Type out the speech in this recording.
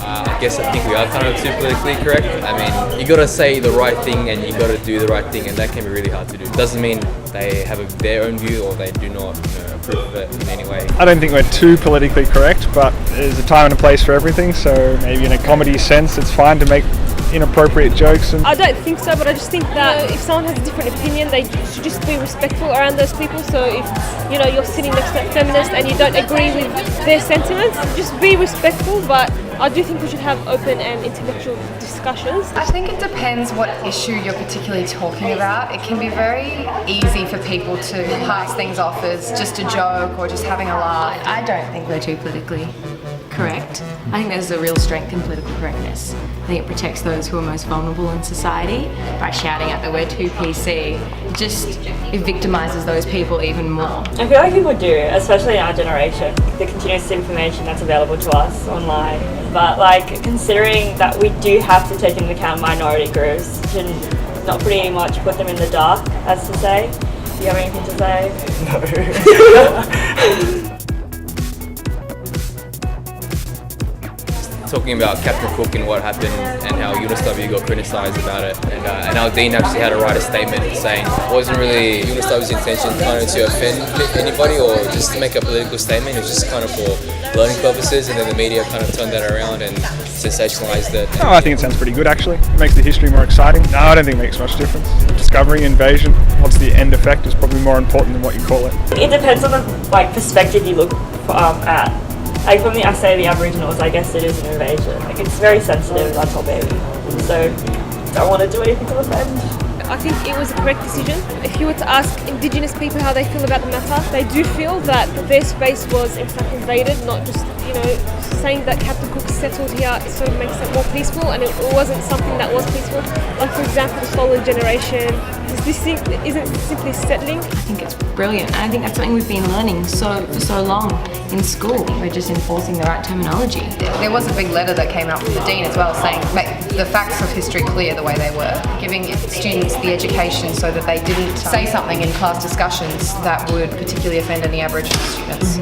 I guess I think we are kind of too politically correct. I mean, you gotta say the right thing and you gotta do the right thing, and that can be really hard to do. Doesn't mean they have their own view or they do not approve of it in any way. I don't think we're too politically correct, but there's a time and a place for everything, so maybe in a comedy sense it's fine to make inappropriate jokes. I don't think so, but I just think that if someone has a different opinion, they should just be respectful around those people. So if you're sitting next to a feminist and you don't agree with their sentiments, just be respectful. But I do think we should have open and intellectual discussions. I think it depends what issue you're particularly talking about. It can be very easy for people to pass things off as just a joke or just having a laugh. I don't think we're too politically correct. I think there's a real strength in political correctness. I think it protects those who are most vulnerable in society. By shouting out that we're too PC, it victimises those people even more. I feel like people do, especially in our generation, the continuous information that's available to us online. But considering that we do have to take into account minority groups, should not pretty much put them in the dark, as to say. Do you have anything to say? No. Talking about Captain Cook and what happened and how UNSW got criticised about it, and our dean actually had to write a statement saying it wasn't really UNSW's intention kind of to offend anybody or just to make a political statement. It was just kind of for learning purposes, and then the media kind of turned that around and sensationalised it. Oh, I think it sounds pretty good actually. It makes the history more exciting. No, I don't think it makes much difference. Discovery, invasion, what's the end effect is probably more important than what you call it. It depends on the perspective you look at. From the Aboriginals, I guess it is an invasion. It's very sensitive, that topic. So, don't want to do anything to offend. I think it was a correct decision. If you were to ask Indigenous people how they feel about the matter, they do feel that their space was in fact invaded, not just, saying that Captain Cook settled here sort of makes it more peaceful, and it wasn't something that was peaceful. Like, for example, the stolen generation. This thing isn't simply settling. I think it's brilliant. I think that's something we've been learning for so long in school. We're just enforcing the right terminology. There was a big letter that came out from the dean as well saying make the facts of history clear the way they were, giving students the education so that they didn't say something in class discussions that would particularly offend any Aboriginal students.